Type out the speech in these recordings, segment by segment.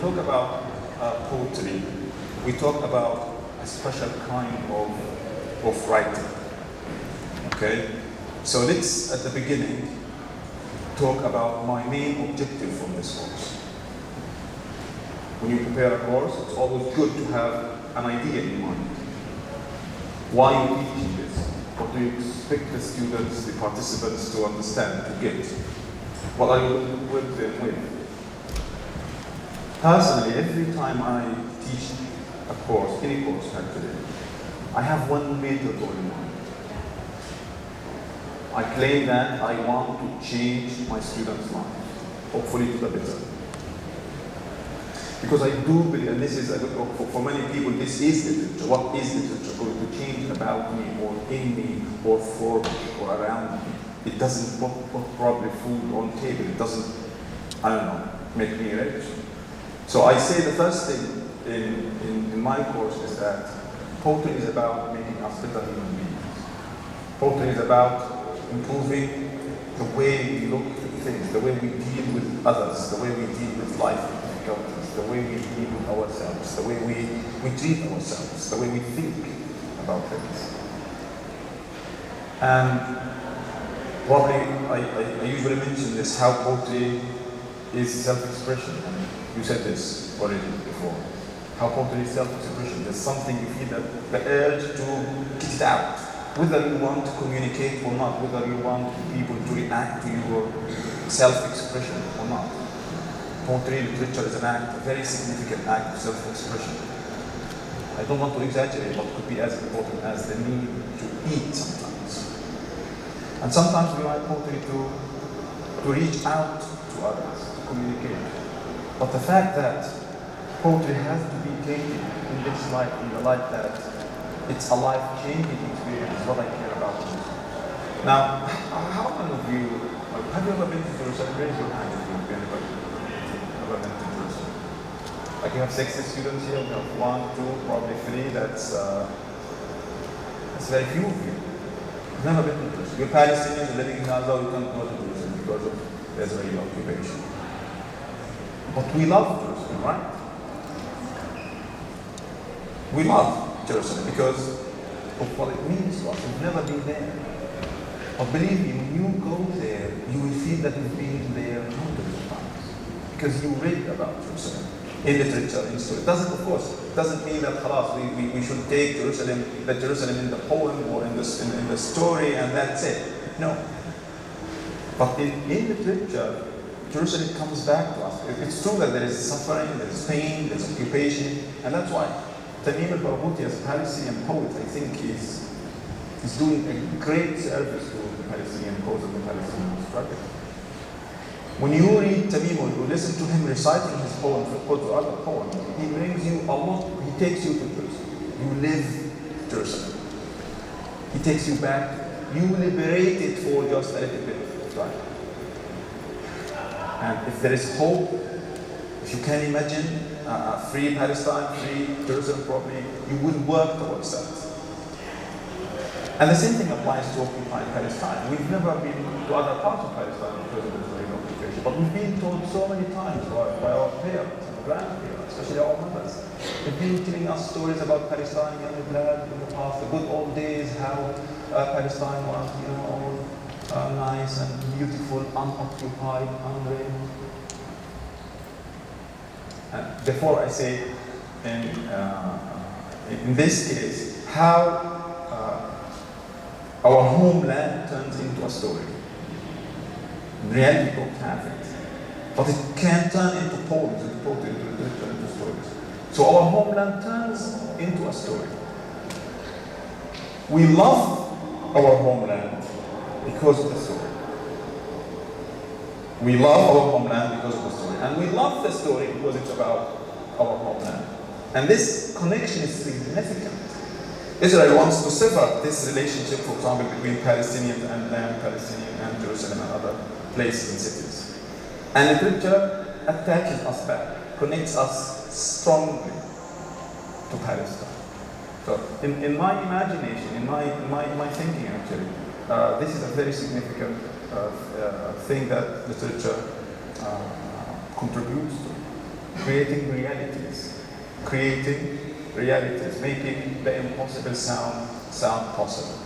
talk about poetry, we talk about a special kind of writing. Okay? So let's, at the beginning, talk about my main objective from this course. When you prepare a course, it's always good to have an idea in mind. Why are you teaching this? What do you expect the students, the participants to understand, to get? What are you with them with? Personally, every time I teach a course, any course actually, I have one major goal in mind. I claim that I want to change my students' lives, hopefully to the better. Because I do believe, and this is, for many people, this is literature. What is literature going to change about me, or in me, or for me, or around me? It doesn't put probably food on table. It doesn't, I don't know, make me rich. So I say the first thing in my course is that poetry is about making us better human beings. Poetry is about improving the way we look at things, the way we deal with others, the way we deal with life difficulties, the way we deal with ourselves, the way we treat ourselves, the way we think about things. And probably I usually mention this, how poetry is self-expression. You said this already before. How poetry is self-expression. There's something you feel that the urge to get it out. Whether you want to communicate or not, whether you want people to react to your self-expression or not. Poetry, literature is an act, a very significant act of self-expression. I don't want to exaggerate, but it could be as important as the need to eat sometimes. And sometimes we write poetry to reach out to others, to communicate. But the fact that poetry has to be taken in this light, in the light that it's a life-changing experience, is what I care about most. Now, how many of you, have you ever been to Jerusalem? Raise your hand if you've been ever been to Jerusalem. Like you have 60 students here, we have 1, 2, probably 3, that's very few of you. You've never been to Jerusalem. You're Palestinians living in Gaza, you can't go to Jerusalem because of the Israeli occupation. But we love Jerusalem, right? We love Jerusalem because of what it means to us. We've never been there. But believe me, when you go there, you will feel that you've been there hundreds of times. Because you read about Jerusalem in literature, in story. It doesn't mean that we should take Jerusalem in the poem or in the story and that's it. No. But in literature, Jerusalem comes back to us. It's true that there is suffering, there is pain, there is occupation, and that's why Tamim al-Barghouti, as a Palestinian poet, I think is doing a great service to the Palestinian cause of the Palestinian struggle. When you read Tamim or you listen to him reciting his poem or to other poems, he brings you a lot, he takes you to Jerusalem. You live Jerusalem. He takes you back, you liberate it for just a little bit of time. And if there is hope, if you can imagine a free Palestine, free Jerusalem probably, you will work towards that. And the same thing applies to occupied Palestine. We've never been to other parts of Palestine because of the Israeli occupation, but we've been told so many times by our parents and grandparents, especially our mothers. They've been telling us stories about Palestine and Blad in the past, the good old days, how Palestine was, all nice and beautiful, unoccupied, unreigned. And therefore, I say, in this case, how our homeland turns into a story. In reality, we don't have it. But it can turn into poems, into poetry, into literature, into stories. So our homeland turns into a story. We love our homeland because of the story. We love our homeland because of the story. And we love the story because it's about our homeland. And this connection is significant. Israel wants to sever this relationship, for example, between Palestinian and land, Palestinian and Jerusalem and other places and cities. And literature attaches us back, connects us strongly to Palestine. So in my imagination, in my thinking actually, this is a very significant thing that literature contributes to. creating realities, making the impossible sound possible.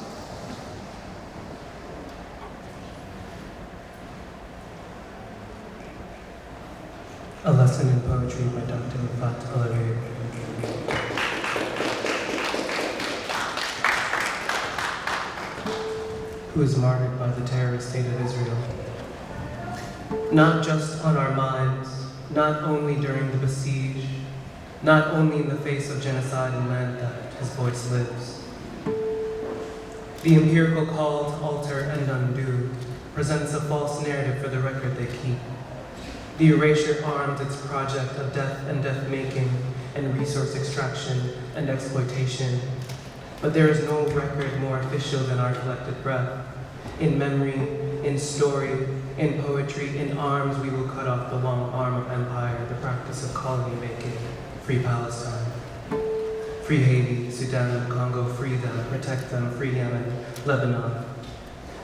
A lesson in poetry by Dr. Rafat El, who was martyred by the terrorist state of Israel. Not just on our minds, not only during the besiege, not only in the face of genocide and land theft, his voice lives. The empirical call to alter and undo presents a false narrative for the record they keep. The erasure arms its project of death and death-making and resource extraction and exploitation. But there is no record more official than our collective breath. In memory, in story, in poetry, in arms, we will cut off the long arm of empire, the practice of colony making. Free Palestine. Free Haiti, Sudan, Congo, free them, protect them, free Yemen, Lebanon.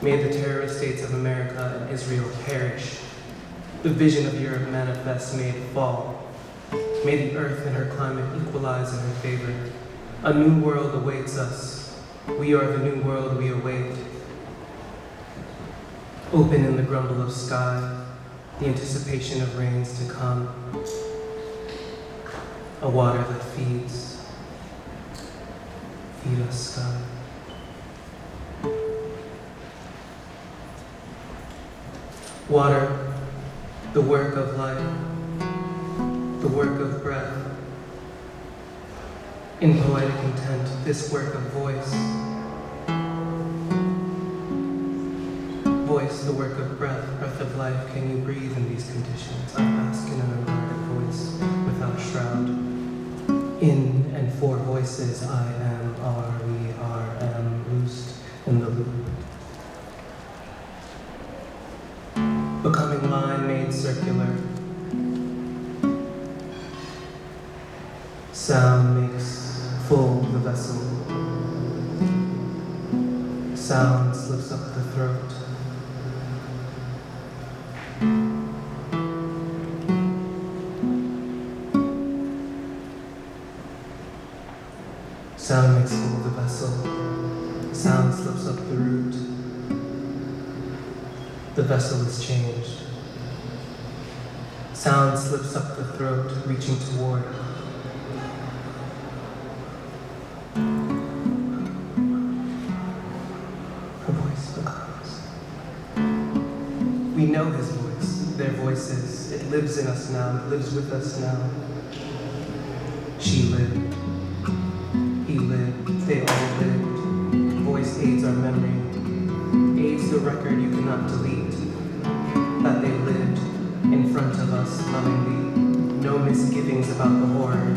May the terrorist states of America and Israel perish. The vision of Europe manifests, may it fall. May the earth and her climate equalize in her favor. A new world awaits us. We are the new world we await. Open in the grumble of sky, the anticipation of rains to come. A water that feeds. Feed us, sky. Water, the work of life, the work of breath. In poetic intent, this work of voice. Voice, the work of breath, breath of life. Can you breathe in these conditions? I ask in an unguarded voice, without shroud. In and for voices, I am, are, we are, am, loosed in the loop. Becoming line made circular. Sound makes full the vessel. Sound slips up the throat. Sound makes full the vessel. Sound slips up the root. The vessel is changed. Sound slips up the throat, reaching toward. Her voice becomes. We know his voice, their voices. It lives in us now, it lives with us now. She lived. He lived. They all lived. Voice aids our memory. Aids the record you cannot delete. That they lived in front of us lovingly. No misgivings about the horror.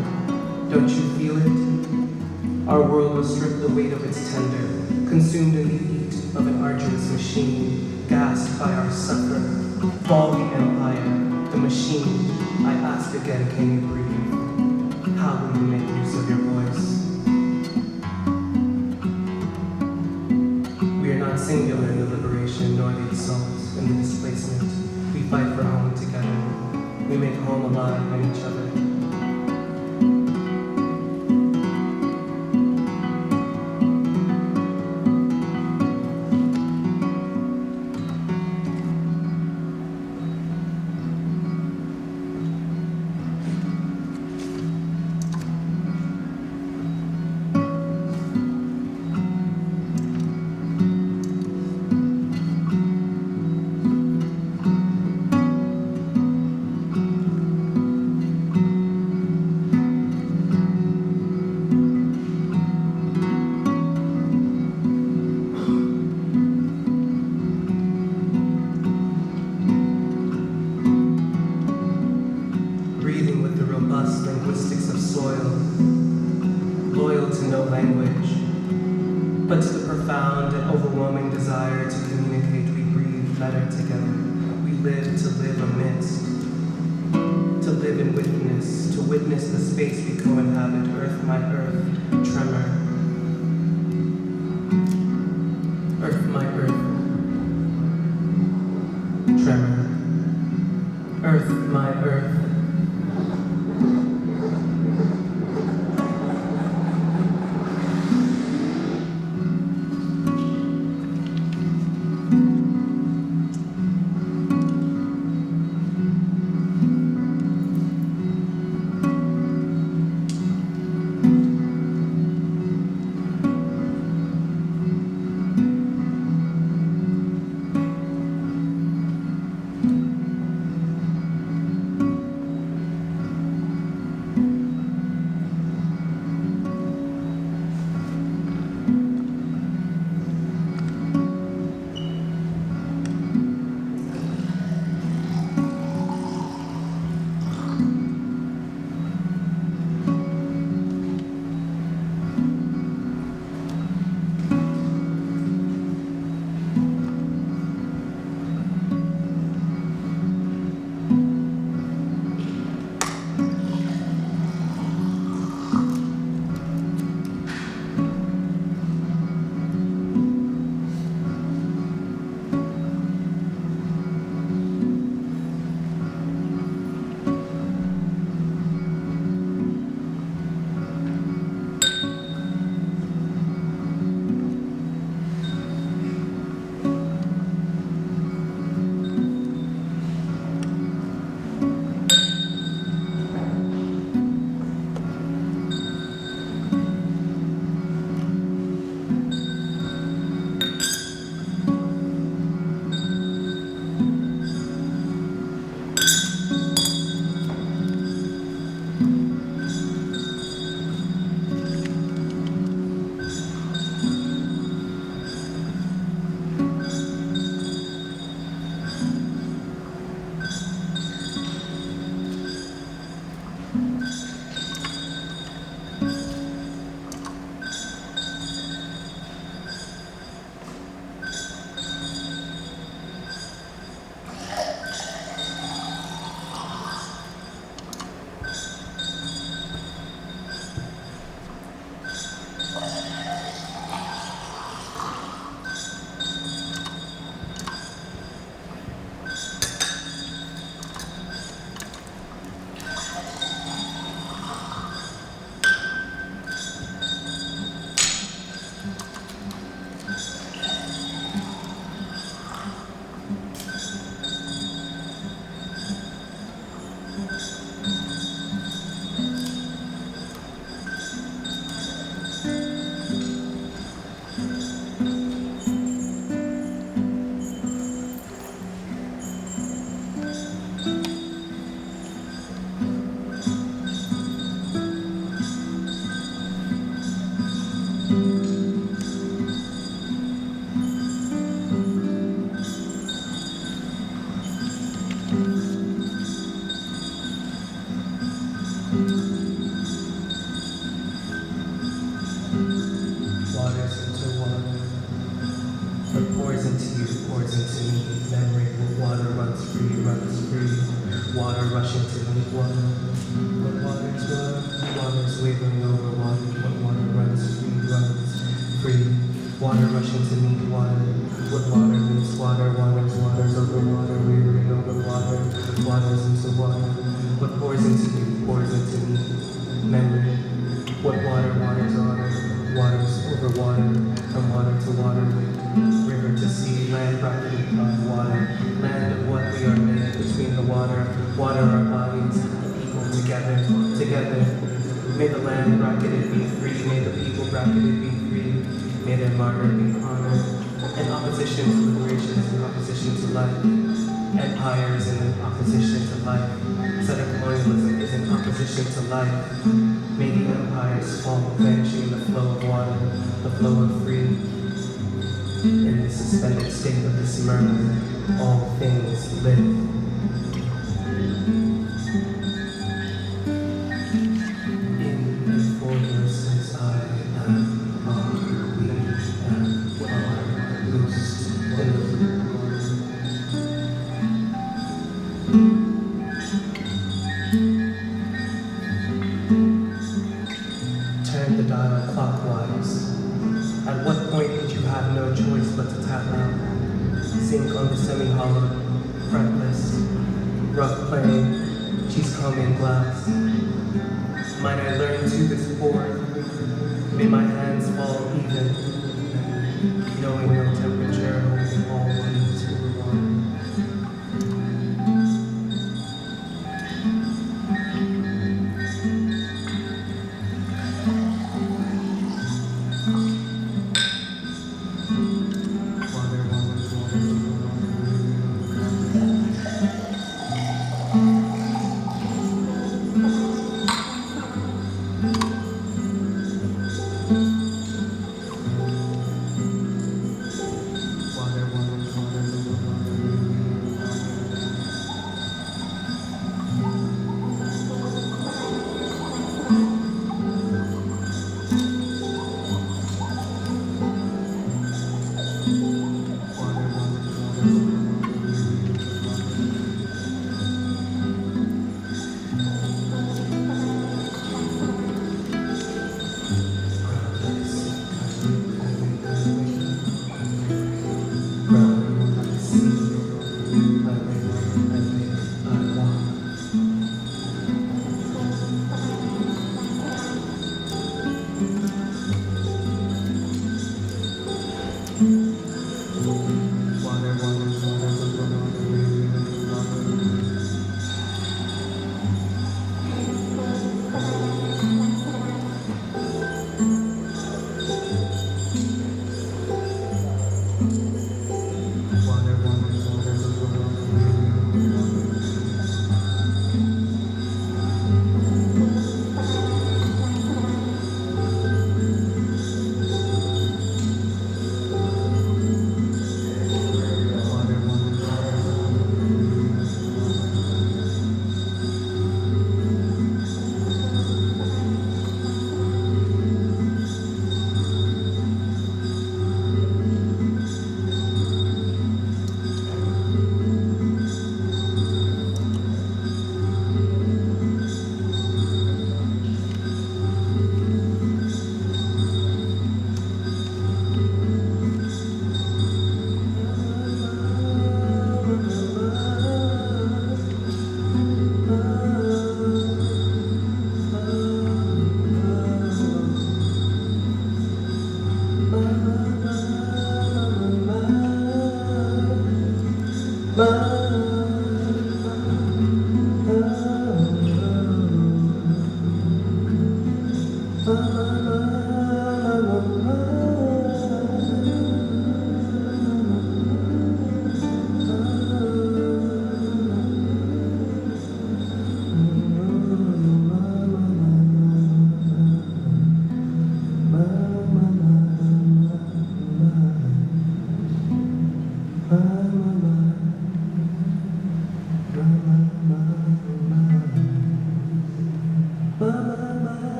Don't you feel it? Our world was stripped the weight of its tender, consumed in the heat of an arduous machine, gasped by our suffering. Fall the empire, the machine. I ask again, can you breathe? How will you make use of your voice? We are not singular in the liberation, nor the assault in the displacement. We fight for home together. We make home alive in each other. Linguistics of soil, loyal to no language, but to the profound and overwhelming desire to communicate. We breathe better together. We live to live amidst, to live in witness, to witness the space we co-inhabit. Earth, my earth, tremor. Earth, my earth, tremor. Earth, my earth,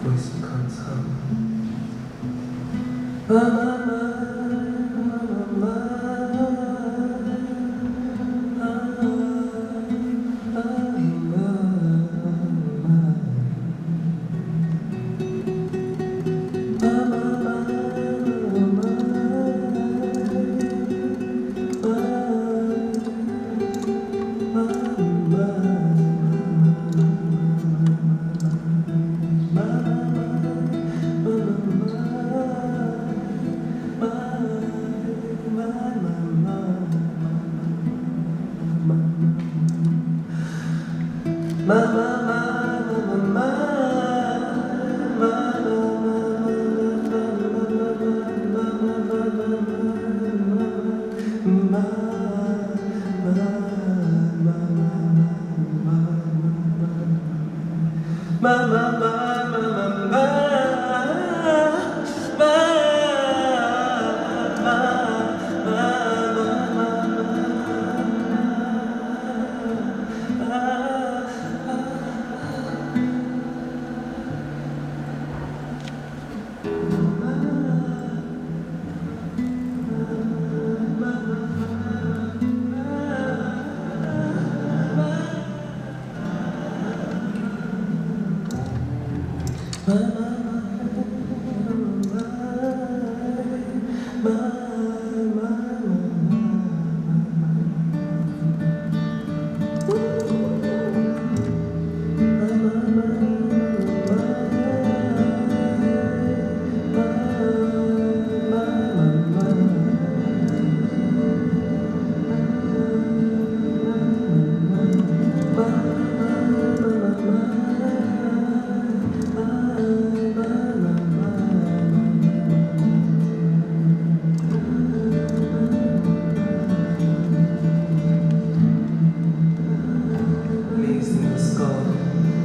Voice becomes hum.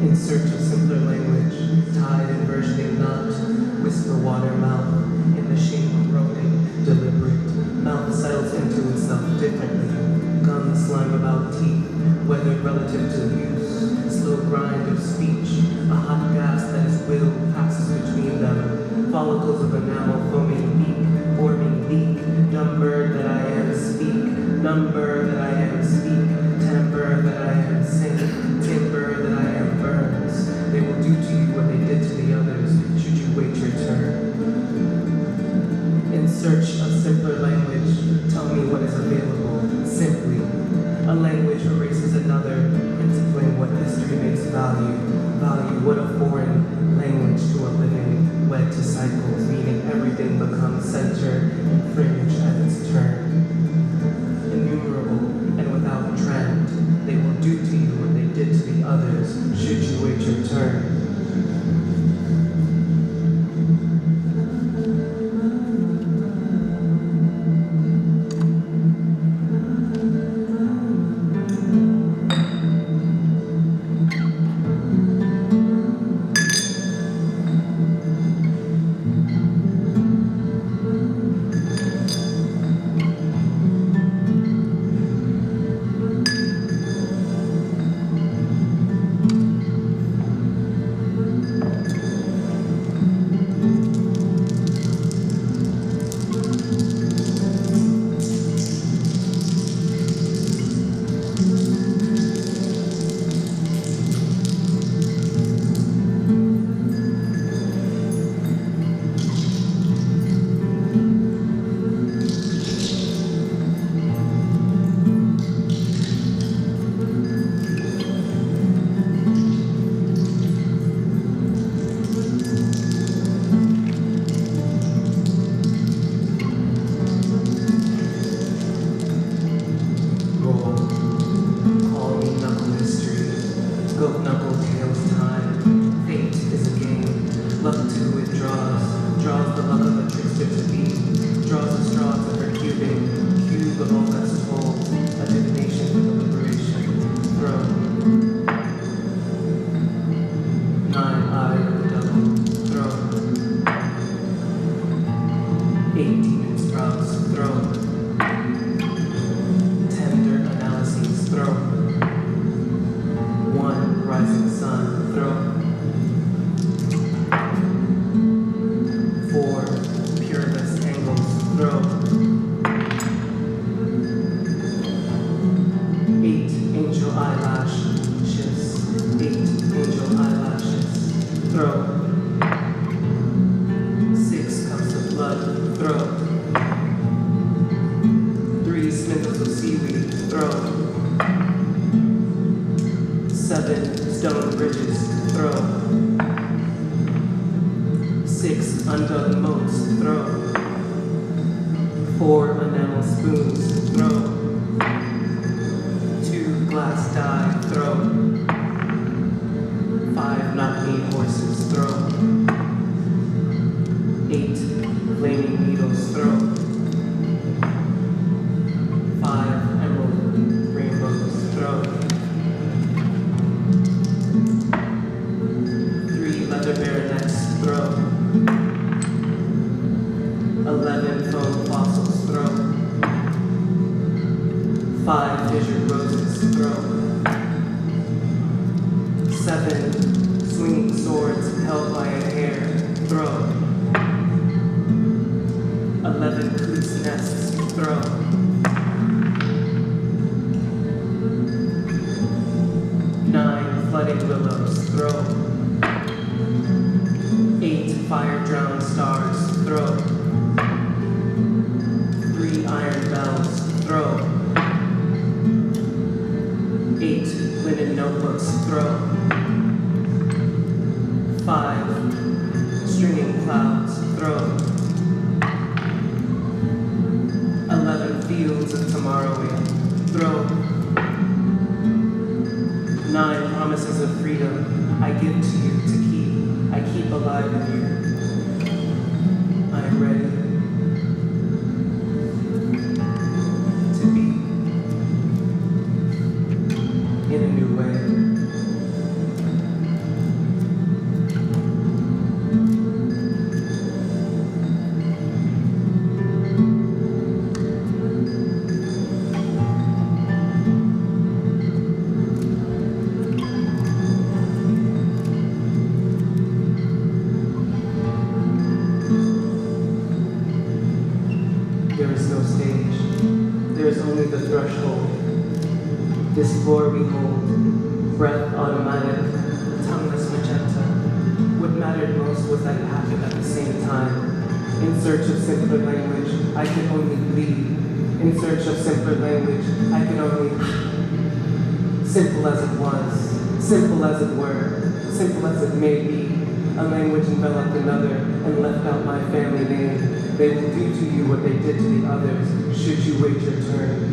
In search of simpler language, tide and versioning not, whisper water mouth, in the shame of roaming, deliberate, mouth settles into itself differently, gum slime about teeth, weathered relative to use, slow grind of speech, a hot gas that is will passes between them, follicles of enamel foaming beak, forming beak, dumb bird that I am speak, number that I am speak, temper that I am sing, timber that I am burns. They will do to you what they did to the others, should you wait your turn. In search of simpler language, tell me what is available, simply. A language erases another, principling what history makes value. Value what a foreign language to a living, wed to cycles, meaning everything becomes center and fringe at its turn. Innumerable and without trend, they will do to you what they did to the others, should you wait your turn. the Volgas told, a divination for the liberation. Throw. 9-eye of the devil. Throw. 8 demon sprouts. Throw. Tender analyses. Throw. 1 rising sun. Throw. 4 pureless angles. Throw. 8 angel eyelashes. 8 angel eyelashes. Throw. 6 cups of blood. Throw. 3 spindles of seaweed. Throw. 7 stone bridges. Throw. 6 undug moats. Throw. 4 enamel spoons. Throw. 2 glass die. Throw. 5 knock-kneed horses. Throw. 8 flaming needles. Throw. 5 emerald rainbows. Throw. 3 leather baronets. Throw. 11 foam fossils. Throw. 5 fissured roses. Throw. 7 swinging swords held by a hair. Throw. 11 coots' nests. Throw. 9 flooding willows. Throw. 8 fire-drowned stars. Throw. 3 iron bells. Throw. 8 linen notebooks. Throw. 5 stringing clouds. Throw. 11 fields of tomorrowing. Throw. 9 promises of freedom I give to you to keep. I keep alive in you. I am ready to be in a new way. There is no stage. There is only the threshold. This floor we hold, breath automatic, tongueless magenta. What mattered most was that it happened at the same time. In search of simpler language, I could only bleed. In search of simpler language, I could only... Simple as it was, simple as it were, simple as it may be. A language enveloped another and left out my family name. They will do to you what they did to the others, should you wait your turn.